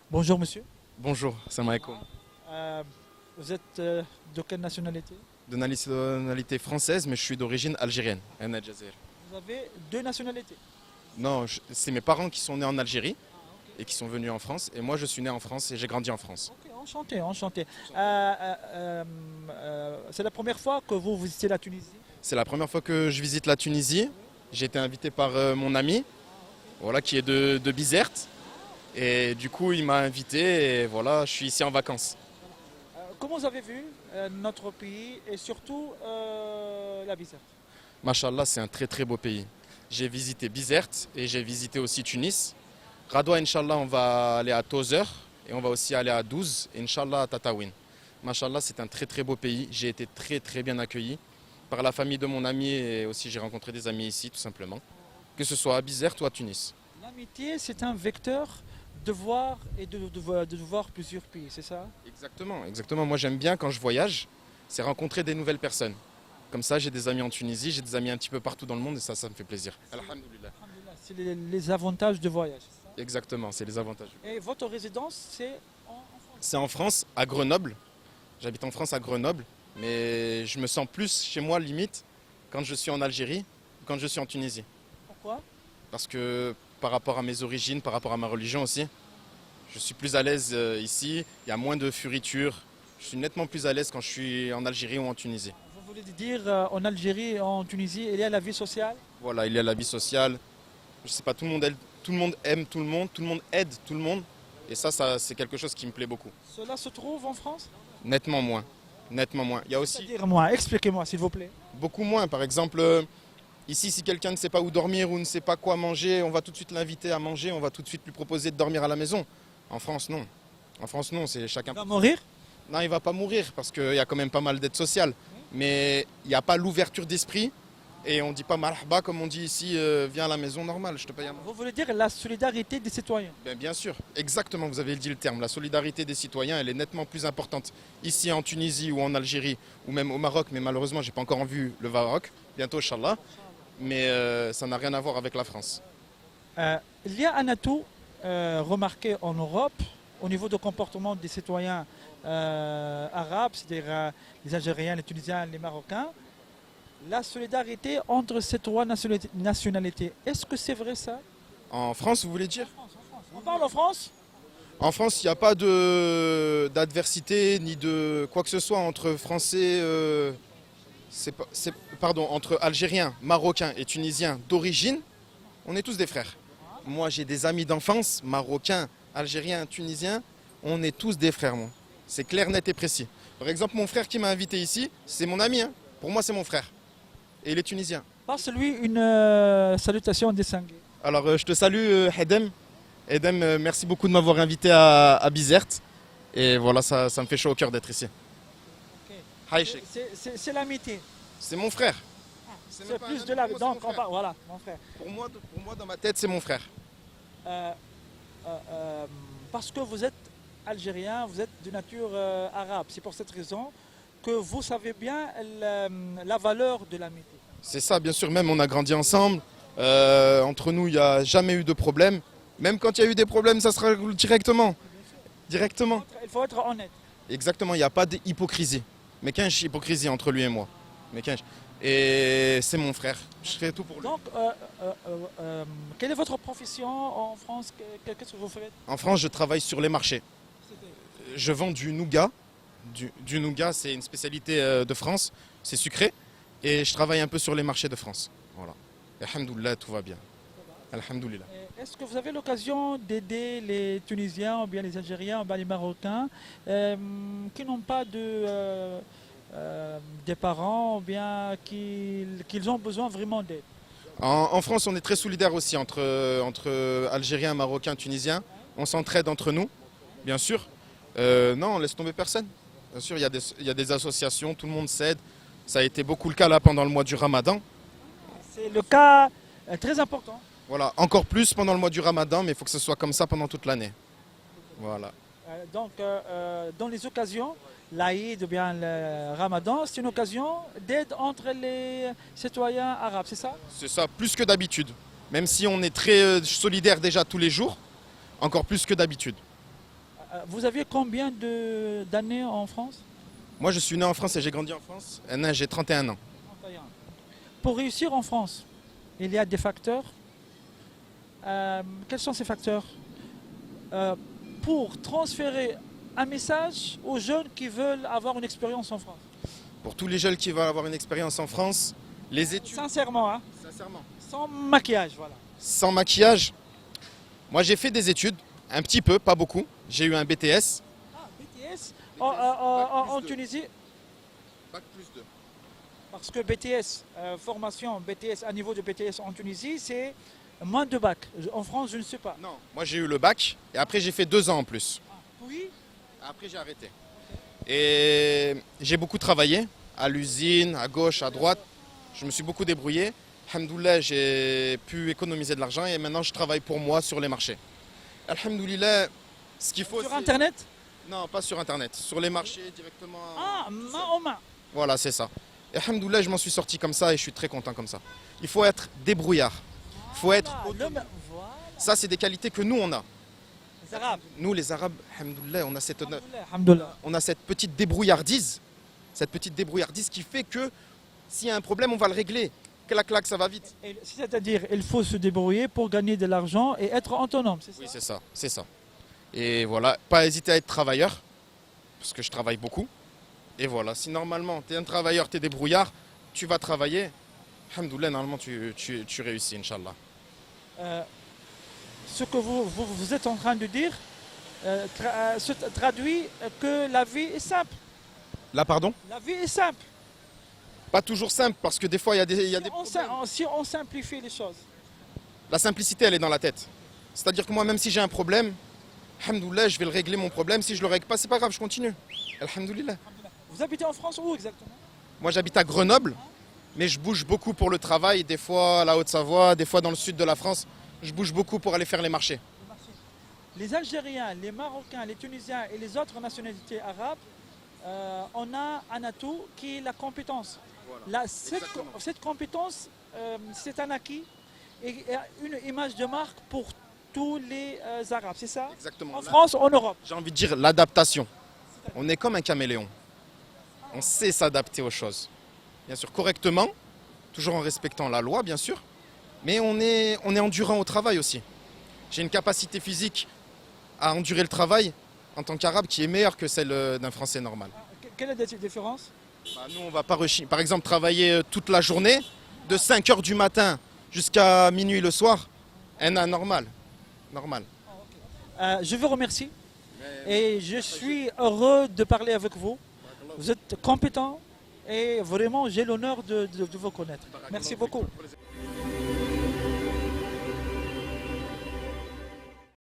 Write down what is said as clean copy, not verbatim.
Bonjour monsieur. Bonjour, salam alaikum. Euh, vous êtes de quelle nationalité? De nationalité française, mais je suis d'origine algérienne. Ana Jazair. Vous avez deux nationalités. Non, c'est mes parents qui sont nés en Algérie et qui sont venus en France. Et moi, je suis né en France et j'ai grandi en France. Ok, enchanté, enchanté. C'est la première fois que vous visitez la Tunisie? C'est la première fois que je visite la Tunisie. J'ai été invité par mon ami, voilà, qui est de Bizerte. Et du coup, il m'a invité et voilà, je suis ici en vacances. Comment vous avez vu notre pays et surtout la Bizerte? Machallah, c'est un très très beau pays. J'ai visité Bizerte et j'ai visité aussi Tunis. Radwa, Inch'Allah, on va aller à Tozeur et on va aussi aller à 12, et Inch'Allah à Tataouine. Machallah, c'est un très très beau pays. J'ai été très très bien accueilli par la famille de mon ami et aussi j'ai rencontré des amis ici tout simplement. Que ce soit à Bizerte ou à Tunis. L'amitié, c'est un vecteur de voir et de voir plusieurs pays, c'est ça? Exactement, exactement. Moi j'aime bien quand je voyage, c'est rencontrer des nouvelles personnes. Comme ça, j'ai des amis en Tunisie, j'ai des amis un petit peu partout dans le monde et ça me fait plaisir. Alhamdulillah. Alhamdulillah, c'est les avantages de voyage. C'est ça? Exactement, c'est les avantages. Et votre résidence, c'est en France? C'est en France, à Grenoble. J'habite en France à Grenoble, mais je me sens plus chez moi limite quand je suis en Algérie ou quand je suis en Tunisie. Pourquoi? Parce que par rapport à mes origines, par rapport à ma religion aussi, je suis plus à l'aise ici, il y a moins de furitures. Je suis nettement plus à l'aise quand je suis en Algérie ou en Tunisie. Vous voulez dire en Algérie et en Tunisie, il y a la vie sociale? Voilà, il y a la vie sociale. Je sais pas, tout le monde aime tout le monde aide tout le monde. Et ça c'est quelque chose qui me plaît beaucoup. Cela se trouve en France? Nettement moins. Nettement moins. Il y a aussi C'est-à-dire expliquez-moi s'il vous plaît. beaucoup moins. Par exemple, ici, si quelqu'un ne sait pas où dormir ou ne sait pas quoi manger, on va tout de suite l'inviter à manger, on va tout de suite lui proposer de dormir à la maison. En France, non. En France, non, c'est chacun. Il va mourir? Non, il va pas mourir parce qu'il y a quand même pas mal d'aide sociale. Mais il n'y a pas l'ouverture d'esprit et on dit pas marhaba comme on dit ici, viens à la maison normale, je te paye à manger. Vous voulez dire la solidarité des citoyens? Bien sûr, exactement, vous avez dit le terme. La solidarité des citoyens, elle est nettement plus importante ici en Tunisie ou en Algérie ou même au Maroc. Mais malheureusement, j'ai pas encore vu le Maroc. Bientôt, Inch'Allah. Mais ça n'a rien à voir avec la France. Il y a un atout remarqué en Europe au niveau du comportement des citoyens arabes, c'est-à-dire les Algériens, les Tunisiens, les Marocains. La solidarité entre ces trois nationalités. Est-ce que c'est vrai ça? En France, vous voulez dire? On parle en France? En France, il n'y a pas d'adversité ni de quoi que ce soit entre Français, entre Algériens, Marocains et Tunisiens d'origine. On est tous des frères. Moi, j'ai des amis d'enfance, Marocains, Algériens, Tunisiens. On est tous des frères, moi. C'est clair, net et précis. Par exemple, mon frère qui m'a invité ici, c'est mon ami. Hein. Pour moi, c'est mon frère. Et il est tunisien. Passe-lui une salutation distinguée. Alors, je te salue, Hedem. Edem, merci beaucoup de m'avoir invité à Bizerte. Et voilà, ça me fait chaud au cœur d'être ici. Okay. Hi, Sheikh. C'est l'amitié. C'est mon frère. C'est plus de la... Donc, voilà, mon frère. Pour moi, dans ma tête, c'est mon frère. Euh, parce que vous êtes algérien, vous êtes de nature arabe. C'est pour cette raison que vous savez bien la valeur de l'amitié. C'est ça, bien sûr. Même on a grandi ensemble. Entre nous, il n'y a jamais eu de problème. Même quand il y a eu des problèmes, ça se règle directement. Directement. Il faut être honnête. Exactement, il n'y a pas d'hypocrisie. Mais qu'un hypocrisie entre lui et moi. Mais et c'est mon frère. Je ferai tout pour lui. Donc, quelle est votre profession en France? Qu'est-ce que vous faites? En France, je travaille sur les marchés. Je vends du nougat. Du nougat, c'est une spécialité de France. C'est sucré. Et je travaille un peu sur les marchés de France. Voilà. Et alhamdoulilah, tout va bien. Alhamdoulilah. Est-ce que vous avez l'occasion d'aider les Tunisiens, ou bien les Algériens, ou bien les Marocains, qui n'ont pas des parents, ou bien qu'ils ont besoin vraiment d'aide? En France, on est très solidaires aussi entre Algériens, Marocains, Tunisiens. On s'entraide entre nous, bien sûr. Non, on laisse tomber personne. Bien sûr, il y a des associations, tout le monde s'aide. Ça a été beaucoup le cas là pendant le mois du Ramadan. C'est le cas très important. Voilà, encore plus pendant le mois du Ramadan, mais il faut que ce soit comme ça pendant toute l'année. Voilà. Donc, dans les occasions, l'Aïd ou bien le Ramadan, c'est une occasion d'aide entre les citoyens arabes, c'est ça? C'est ça, plus que d'habitude. Même si on est très solidaires déjà tous les jours, encore plus que d'habitude. Vous aviez combien d'années en France? Moi, je suis né en France et j'ai grandi en France. J'ai 31 ans. 31. Pour réussir en France, il y a des facteurs. Quels sont ces facteurs pour transférer un message aux jeunes qui veulent avoir une expérience en France? Pour tous les jeunes qui veulent avoir une expérience en France, les études... Sincèrement, hein? Sincèrement. Sans maquillage, voilà. Sans maquillage. Moi, j'ai fait des études, un petit peu, pas beaucoup. J'ai eu un BTS. Ah, BTS, Bac en plus Tunisie, Bac plus 2. parce que BTS, formation BTS, à niveau de BTS en Tunisie, c'est moins de bac. En France, je ne sais pas. Non, moi j'ai eu le bac et après j'ai fait 2 ans en plus. Oui. Après j'ai arrêté. Et j'ai beaucoup travaillé à l'usine, à gauche, à droite. Je me suis beaucoup débrouillé. Alhamdoulilah, j'ai pu économiser de l'argent et maintenant je travaille pour moi sur les marchés. Alhamdoulilah, ce qu'il faut... Sur c'est- Internet? Non, pas sur Internet. Sur les marchés directement. Ah, main en main. Voilà, c'est ça. Et alhamdoulilah, je m'en suis sorti comme ça et je suis très content comme ça. Il faut être débrouillard. Il faut être... Voilà, voilà. Ça, c'est des qualités que nous, on a. Les Arabes. Nous, les Arabes, alhamdoulilah, Alhamdoulilah. on a cette petite débrouillardise. Cette petite débrouillardise qui fait que s'il y a un problème, on va le régler. Clac, clac, ça va vite. C'est-à-dire, il faut se débrouiller pour gagner de l'argent et être autonome, c'est ça? Oui, c'est ça, c'est ça. Et voilà, pas hésiter à être travailleur, parce que je travaille beaucoup. Et voilà, si normalement tu es un travailleur, tu es débrouillard, tu vas travailler, alhamdoulilah, normalement tu réussis, Inch'Allah. Ce que vous êtes en train de dire se traduit que la vie est simple. Là, pardon? La vie est simple. Pas toujours simple, parce que des fois il y a des problèmes. Si on simplifie les choses. La simplicité, elle est dans la tête. C'est-à-dire que moi, même si j'ai un problème, alhamdoulilah, je vais le régler mon problème. Si je le règle pas, c'est pas grave, je continue. Alhamdoulilah. Vous habitez en France où exactement? Moi, j'habite à Grenoble, mais je bouge beaucoup pour le travail, des fois à la Haute-Savoie, des fois dans le sud de la France. Je bouge beaucoup pour aller faire les marchés. Les Algériens, les Marocains, les Tunisiens et les autres nationalités arabes, on a un atout qui est la compétence. Cette compétence, c'est un acquis et une image de marque pour tous les Arabes, c'est ça? Exactement. En France, en Europe. J'ai envie de dire l'adaptation. On est comme un caméléon. On sait s'adapter aux choses. Bien sûr, correctement, toujours en respectant la loi, bien sûr, mais on est endurant au travail aussi. J'ai une capacité physique à endurer le travail en tant qu'arabe qui est meilleure que celle d'un Français normal. Quelle est la différence? Nous, on va pas par exemple travailler toute la journée, de 5 h du matin jusqu'à minuit le soir. Normal. Normal. Je vous remercie et je suis heureux de parler avec vous. Vous êtes compétent et vraiment j'ai l'honneur de vous connaître. Merci beaucoup.